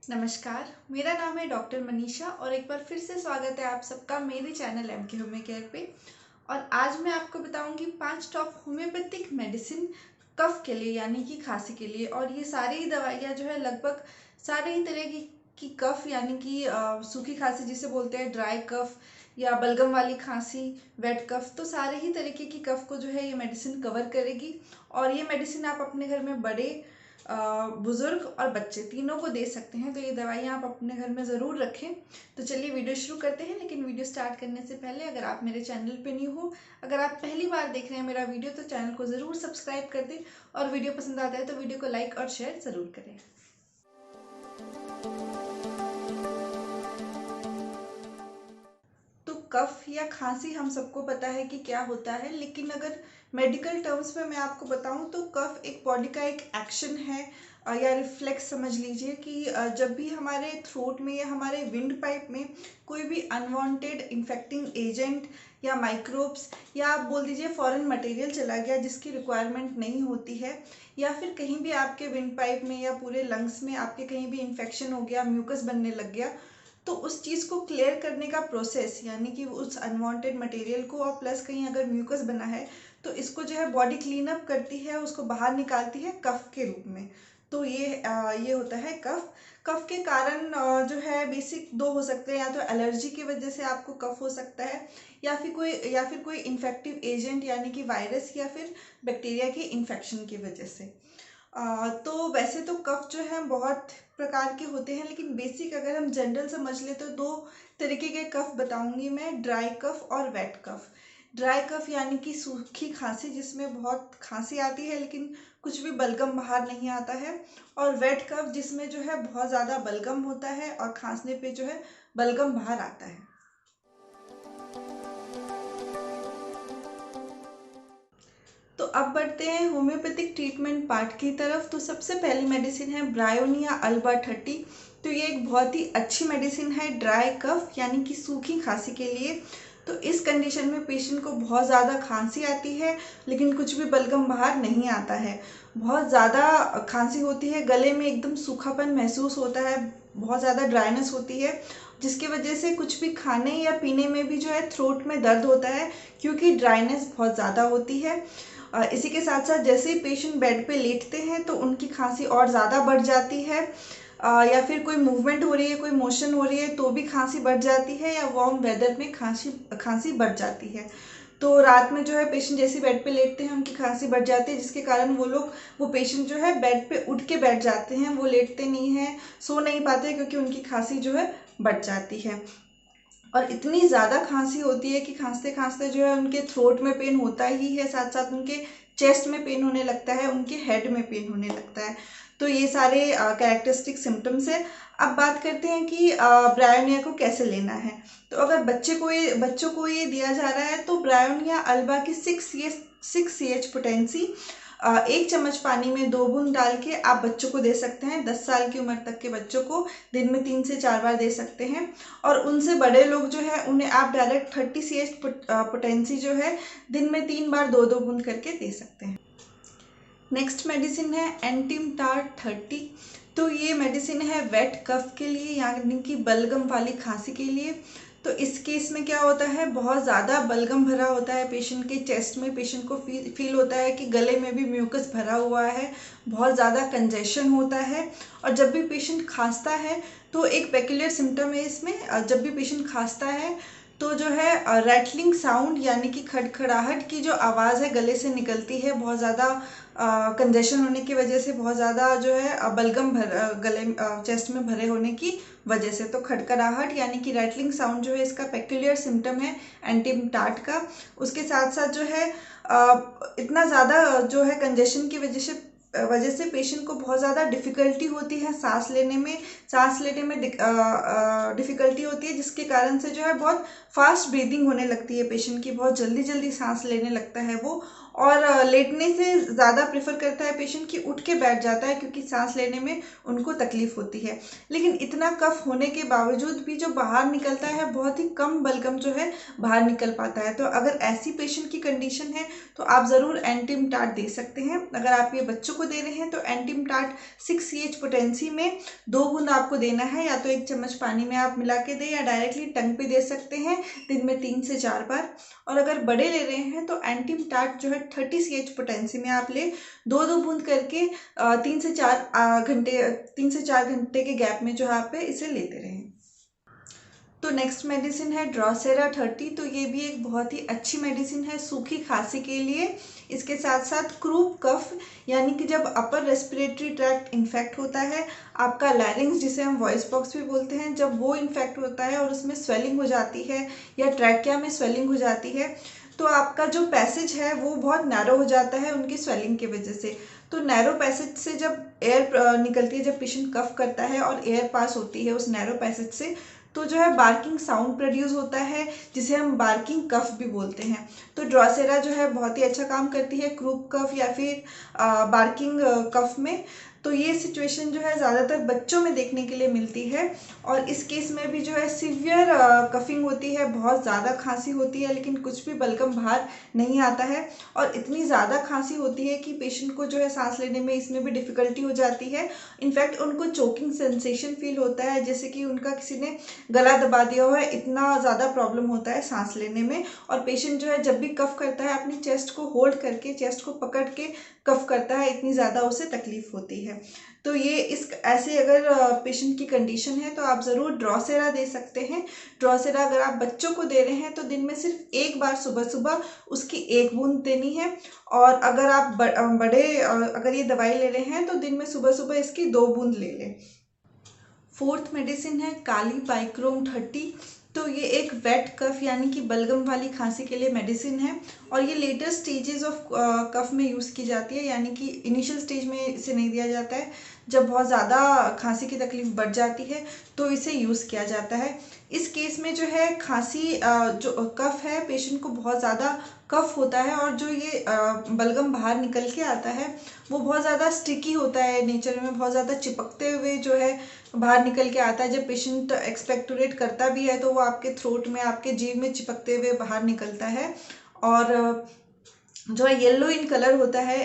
नमस्कार, मेरा नाम है डॉक्टर मनीषा और एक बार फिर से स्वागत है आप सबका मेरे चैनल एम के होम्यो केयर पे। और आज मैं आपको बताऊंगी 5 टॉप होम्योपैथिक मेडिसिन कफ के लिए यानी कि खांसी के लिए। और ये सारी ही दवाइयाँ जो है लगभग सारे ही तरह की कफ यानी कि सूखी खांसी जिसे बोलते हैं ड्राई कफ या बलगम वाली खांसी, वेट कफ, तो सारे ही तरीके की कफ को जो है ये मेडिसिन कवर करेगी। और ये मेडिसिन आप अपने घर में बड़े बुजुर्ग और बच्चे तीनों को दे सकते हैं, तो ये दवाइयाँ आप अपने घर में ज़रूर रखें। तो चलिए वीडियो शुरू करते हैं। लेकिन वीडियो स्टार्ट करने से पहले अगर आप मेरे चैनल पे न्यू हो, अगर आप पहली बार देख रहे हैं मेरा वीडियो, तो चैनल को ज़रूर सब्सक्राइब कर दें और वीडियो पसंद आता है तो वीडियो को लाइक और शेयर ज़रूर करें। तो कफ या खांसी हम सबको पता है कि क्या होता है, लेकिन अगर मेडिकल टर्म्स में मैं आपको बताऊं तो कफ एक बॉडी का एक एक्शन है या रिफ्लेक्स समझ लीजिए कि जब भी हमारे थ्रोट में या हमारे विंड पाइप में कोई भी अनवांटेड इन्फेक्टिंग एजेंट या माइक्रोब्स या आप बोल दीजिए फॉरेन मटेरियल चला गया जिसकी रिक्वायरमेंट नहीं होती है, या फिर कहीं भी आपके विंड पाइप में या पूरे लंग्स में आपके कहीं भी इन्फेक्शन हो गया, म्यूकस बनने लग गया, तो उस चीज़ को क्लियर करने का प्रोसेस यानी कि उस अनवांटेड मटेरियल को, और प्लस कहीं अगर म्यूकस बना है तो इसको जो है बॉडी क्लीन अप करती है, उसको बाहर निकालती है कफ के रूप में। तो ये होता है कफ। कफ के कारण जो है बेसिक दो हो सकते हैं, या तो एलर्जी की वजह से आपको कफ हो सकता है, या फिर कोई इन्फेक्टिव एजेंट यानी कि वायरस या फिर बैक्टीरिया की इन्फेक्शन की वजह से। तो वैसे तो कफ जो है बहुत प्रकार के होते हैं, लेकिन बेसिक अगर हम जनरल समझ ले तो दो तरीके के कफ बताऊंगी मैं, ड्राई कफ और वेट कफ। ड्राई कफ यानी कि सूखी खांसी जिसमें बहुत खांसी आती है लेकिन कुछ भी बलगम बाहर नहीं आता है, और वेट कफ जिसमें जो है बहुत ज़्यादा बलगम होता है और खांसने पे जो है बलगम बाहर आता है। तो अब बढ़ते हैं होम्योपैथिक ट्रीटमेंट पार्ट की तरफ। तो सबसे पहली मेडिसिन है ब्रायोनिया अल्बा 30। तो ये एक बहुत ही अच्छी मेडिसिन है ड्राई कफ यानी कि सूखी खांसी के लिए। तो इस कंडीशन में पेशेंट को बहुत ज़्यादा खांसी आती है लेकिन कुछ भी बलगम बाहर नहीं आता है, बहुत ज़्यादा खांसी होती है, गले में एकदम सूखापन महसूस होता है, बहुत ज़्यादा ड्राइनेस होती है, जिसकी वजह से कुछ भी खाने या पीने में भी जो है थ्रोट में दर्द होता है क्योंकि ड्राइनेस बहुत ज़्यादा होती है। इसी के साथ साथ जैसे ही पेशेंट बेड पे लेटते हैं तो उनकी खांसी और ज़्यादा बढ़ जाती है, या फिर कोई मूवमेंट हो रही है, कोई मोशन हो रही है तो भी खांसी बढ़ जाती है, या वार्म वेदर में खांसी खांसी बढ़ जाती है। तो रात में जो है पेशेंट जैसे बेड पे लेटते हैं उनकी खांसी बढ़ जाती है, जिसके कारण वो पेशेंट जो है बेड पे उठ के बैठ जाते हैं, वो लेटते नहीं हैं, सो नहीं पाते क्योंकि उनकी खांसी जो है बढ़ जाती है। और इतनी ज़्यादा खांसी होती है कि खांसते खांसते जो है उनके थ्रोट में पेन होता ही है, साथ साथ उनके चेस्ट में पेन होने लगता है, उनके हेड में पेन होने लगता है। तो ये सारे कैरेक्टरिस्टिक सिम्टम्स है। अब बात करते हैं कि ब्रायोनिया को कैसे लेना है। तो अगर बच्चों को ये दिया जा रहा है तो ब्रायोनिया अल्बा की 6 CH पोटेंसी 1 चम्मच पानी में 2 बूंद डाल के आप बच्चों को दे सकते हैं। 10 साल की उम्र तक के बच्चों को दिन में 3 से 4 बार दे सकते हैं, और उनसे बड़े लोग जो है उन्हें आप डायरेक्ट 30 CH पोटेंसी जो है दिन में 3 बार 2-2 बूंद करके दे सकते हैं। नेक्स्ट मेडिसिन है एंटिमटार 30। तो ये मेडिसिन है वेट कफ के लिए यानी कि बलगम वाली खांसी के लिए। तो इस केस में क्या होता है, बहुत ज़्यादा बलगम भरा होता है पेशेंट के चेस्ट में, पेशेंट को फील होता है कि गले में भी म्यूकस भरा हुआ है, बहुत ज़्यादा कंजेशन होता है। और जब भी पेशेंट खांसता है तो एक पेक्यूलियर सिम्टम है इसमें, जब भी पेशेंट खांसता है तो जो है रैटलिंग साउंड यानी कि खड़खड़ाहट की जो आवाज़ है गले से निकलती है, बहुत ज़्यादा कंजेशन होने की वजह से, बहुत ज़्यादा जो है बलगम गले चेस्ट में भरे होने की वजह से। तो खड़खड़ाहट यानी कि रैटलिंग साउंड जो है इसका पेक्यूलियर सिम्टम है एंटिमटाट का। उसके साथ साथ जो है इतना ज़्यादा जो है कंजेशन की वजह से पेशेंट को बहुत ज़्यादा डिफ़िकल्टी होती है सांस लेने में डिफ़िकल्टी होती है, जिसके कारण से जो है बहुत फास्ट ब्रीदिंग होने लगती है पेशेंट की, बहुत जल्दी जल्दी सांस लेने लगता है वो, और लेटने से ज़्यादा प्रेफर करता है पेशेंट कि उठ के बैठ जाता है, क्योंकि सांस लेने में उनको तकलीफ होती है। लेकिन इतना कफ होने के बावजूद भी जो बाहर निकलता है बहुत ही कम बलगम जो है बाहर निकल पाता है। तो अगर ऐसी पेशेंट की कंडीशन है तो आप ज़रूर एंटीमटाट दे सकते हैं। अगर आप ये बच्चों को दे रहे हैं तो एंटीमटाट 6 पोटेंसी में 2 बूंद आपको देना है, या तो 1 चम्मच पानी में आप मिला के दें या डायरेक्टली टंग पे दे सकते हैं दिन में 3 से 4 बार। और अगर बड़े ले रहे हैं तो एंटीमटाट जो है 30 पोटेंसी में आप ले 2-2 बूंद करके 3 से 4 घंटे के गैप में जो है आप इसे लेते रहें। तो नेक्स्ट मेडिसिन है ड्रोसेरा 30। तो ये भी एक बहुत ही अच्छी मेडिसिन है सूखी खांसी के लिए। इसके साथ साथ क्रूप कफ, यानी कि जब अपर रेस्पिरेटरी ट्रैक्ट इन्फेक्ट होता है, आपका लैरिंग्स जिसे हम वॉइस बॉक्स भी बोलते हैं, जब वो इन्फेक्ट होता है और उसमें स्वेलिंग हो जाती है या ट्रैकिया में स्वेलिंग हो जाती है, तो आपका जो पैसेज है वो बहुत नैरो हो जाता है उनकी स्वेलिंग की वजह से। तो नैरो पैसेज से जब एयर निकलती है, जब पेशेंट कफ करता है और एयर पास होती है उस नैरो पैसेज से, तो जो है बार्किंग साउंड प्रोड्यूस होता है, जिसे हम बार्किंग कफ भी बोलते हैं। तो ड्रोसेरा जो है बहुत ही अच्छा काम करती है क्रूप कफ या फिर बार्किंग कफ में। तो ये सिचुएशन जो है ज़्यादातर बच्चों में देखने के लिए मिलती है, और इस केस में भी जो है सीवियर कफिंग होती है, बहुत ज़्यादा खांसी होती है लेकिन कुछ भी बलगम बाहर नहीं आता है, और इतनी ज़्यादा खांसी होती है कि पेशेंट को जो है सांस लेने में इसमें भी डिफ़िकल्टी हो जाती है। इनफैक्ट उनको चोकिंग सेंसेशन फील होता है, जैसे कि उनका किसी ने गला दबा दिया हुआ है, इतना ज़्यादा प्रॉब्लम होता है सांस लेने में। और पेशेंट जो है जब भी कफ करता है अपनी चेस्ट को होल्ड करके, चेस्ट को पकड़ के कफ करता है, इतनी ज़्यादा उसे तकलीफ होती है। तो ये इस ऐसे अगर पेशेंट की कंडीशन है तो आप ज़रूर ड्रोसेरा दे सकते हैं। ड्रोसेरा अगर आप बच्चों को दे रहे हैं तो दिन में सिर्फ 1 बार सुबह सुबह उसकी 1 बूंद देनी है, और अगर आप बड़े अगर ये दवाई ले रहे हैं तो दिन में सुबह सुबह इसकी 2 बूंद ले लें। फोर्थ मेडिसिन है काली बाइक्रोम 30। तो ये एक वेट कफ यानी कि बलगम वाली खांसी के लिए मेडिसिन है, और ये लेटर स्टेजेस ऑफ कफ में यूज़ की जाती है, यानी कि इनिशियल स्टेज में इसे नहीं दिया जाता है। जब बहुत ज़्यादा खांसी की तकलीफ बढ़ जाती है तो इसे यूज़ किया जाता है। इस केस में जो है खांसी जो कफ है, पेशेंट को बहुत ज़्यादा कफ होता है, और जो ये बलगम बाहर निकल के आता है वो बहुत ज़्यादा स्टिकी होता है नेचर में, बहुत ज़्यादा चिपकते हुए जो है बाहर निकल के आता है। जब पेशेंट एक्सपेक्टोरेट करता भी है तो वो आपके थ्रोट में, आपके जीभ में चिपकते हुए बाहर निकलता है, और जो है येलो इन कलर होता है।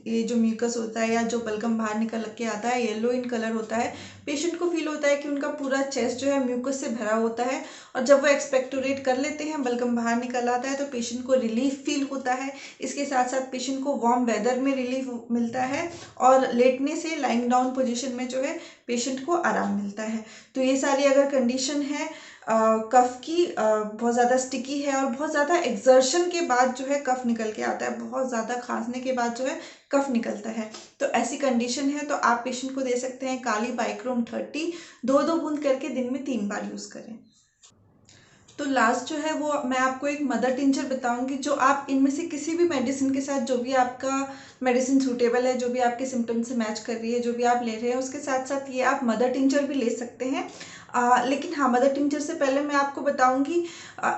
ये जो म्यूकस होता है या जो बलगम बाहर निकल के आता है येलो इन कलर होता है। पेशेंट को फील होता है कि उनका पूरा चेस्ट जो है म्यूकस से भरा होता है, और जब वो एक्सपेक्टोरेट कर लेते हैं, बलगम बाहर निकल आता है, तो पेशेंट को रिलीफ फील होता है। इसके साथ साथ पेशेंट को वार्म वेदर में रिलीफ मिलता है, और लेटने से लाइंग डाउन पोजीशन में जो है पेशेंट को आराम मिलता है। तो ये सारी अगर कंडीशन है कफ की, बहुत ज़्यादा स्टिकी है और बहुत ज़्यादा एक्सर्शन के बाद जो है कफ निकल के आता है, बहुत ज़्यादा खांसने के बाद जो है कफ निकलता है, तो ऐसी कंडीशन है तो आप पेशेंट को दे सकते हैं काली बाइक्रोम 30, 2-2 बूंद करके दिन में 3 बार यूज़ करें। तो लास्ट जो है वो मैं आपको एक मदर टिंचर बताऊंगी, जो आप इनमें से किसी भी मेडिसिन के साथ, जो भी आपका मेडिसिन सूटेबल है, जो भी आपके सिम्टम से मैच कर रही है, जो भी आप ले रहे हैं, उसके साथ साथ ये आप मदर टिंचर भी ले सकते हैं। लेकिन हाँ, मदर टिंचर से पहले मैं आपको बताऊंगी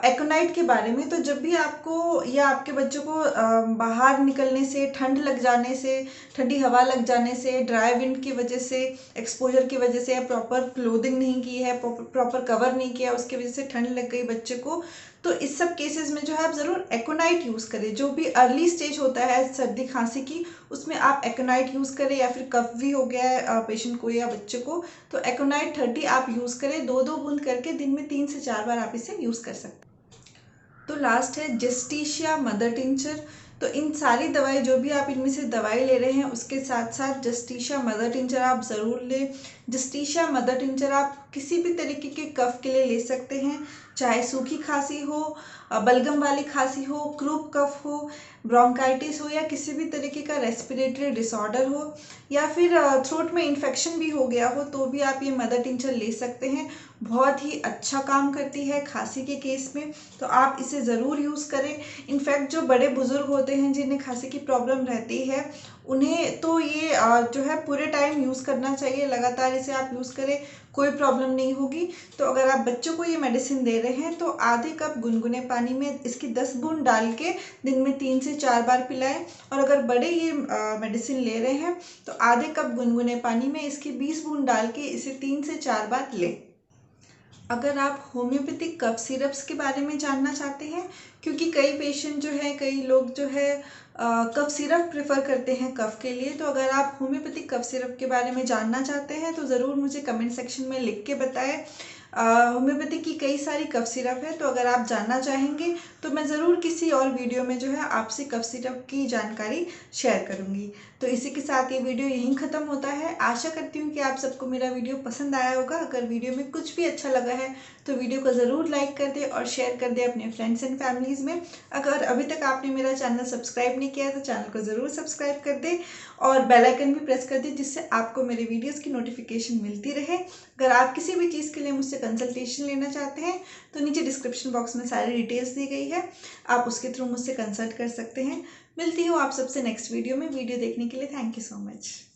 एकोनाइट के बारे में। तो जब भी आपको या आपके बच्चों को बाहर निकलने से, ठंड लग जाने से, ठंडी हवा लग जाने से, ड्राई विंड की वजह से, एक्सपोजर की वजह से, या प्रॉपर क्लोथिंग नहीं की है, प्रॉपर कवर नहीं किया, उसकी वजह से ठंड लग गई बच्चे को, तो इस सब केसेस में जो है आप ज़रूर एकोनाइट यूज़ करें। जो भी अर्ली स्टेज होता है सर्दी खांसी की, उसमें आप एकोनाइट यूज़ करें, या फिर कफ भी हो गया है पेशेंट को या बच्चे को, तो एकोनाइट 30 आप यूज़ करें। 2-2 बूंद करके दिन में 3 से 4 बार आप इसे यूज़ कर सकते हैं। तो लास्ट है जस्टिशिया मदर टिंचर। तो इन सारी दवाई, जो भी आप इनमें से दवाई ले रहे हैं, उसके साथ साथ जस्टिशिया मदर टिंचर आप ज़रूर लें। जस्टिशिया मदर टिंचर आप किसी भी तरीके के कफ के लिए ले सकते हैं, चाहे सूखी खांसी हो, बलगम वाली खांसी हो, क्रूप कफ हो, ब्रोंकाइटिस हो, या किसी भी तरीके का रेस्पिरेटरी डिसऑर्डर हो, या फिर थ्रोट में इन्फेक्शन भी हो गया हो, तो भी आप ये मदर टिंचर ले सकते हैं। बहुत ही अच्छा काम करती है खांसी के केस में, तो आप इसे ज़रूर यूज़ करें। इनफैक्ट जो बड़े बुजुर्ग होते हैं जिन्हें खांसी की प्रॉब्लम रहती है, उन्हें तो ये जो है पूरे टाइम यूज़ करना चाहिए, लगातार इसे आप यूज़ करें, कोई प्रॉब्लम नहीं होगी। तो अगर आप बच्चों को ये मेडिसिन दे रहे हैं तो आधे कप गुनगुने पानी में इसकी 10 बूंद डाल के दिन में 3 से 4 बार पिलाएं। और अगर बड़े ये मेडिसिन ले रहे हैं तो आधे कप गुनगुने पानी में इसकी 20 बूंद डाल के इसे 3 से 4 बार लें। अगर आप होम्योपैथिक कफ सिरप्स के बारे में जानना चाहते हैं, क्योंकि कई पेशेंट जो है, कई लोग जो है कफ सिरप प्रेफर करते हैं कफ के लिए, तो अगर आप होम्योपैथिक कफ सिरप के बारे में जानना चाहते हैं तो ज़रूर मुझे कमेंट सेक्शन में लिख के बताएं। होम्योपैथिक की कई सारी कफ सिरप है, तो अगर आप जानना चाहेंगे तो मैं ज़रूर किसी और वीडियो में जो है आपसे कफ सिरप की जानकारी शेयर करूँगी। तो इसी के साथ ये वीडियो यहीं ख़त्म होता है। आशा करती हूँ कि आप सबको मेरा वीडियो पसंद आया होगा। अगर वीडियो में कुछ भी अच्छा लगा है तो वीडियो को ज़रूर लाइक कर दें और शेयर कर दें अपने फ्रेंड्स एंड फैमिलीज़ में। अगर अभी तक आपने मेरा चैनल सब्सक्राइब नहीं किया है तो चैनल को ज़रूर सब्सक्राइब कर दें और बेल आइकन भी प्रेस कर दें, जिससे आपको मेरे वीडियोज़ की नोटिफिकेशन मिलती रहे। अगर आप किसी भी चीज़ के लिए मुझसे कंसल्टेशन लेना चाहते हैं तो नीचे डिस्क्रिप्शन बॉक्स में सारी डिटेल्स दी गई है, आप उसके थ्रू मुझसे कंसल्ट कर सकते हैं। मिलती हूँ आप सबसे नेक्स्ट वीडियो में। वीडियो देखने के लिए थैंक यू सो मच।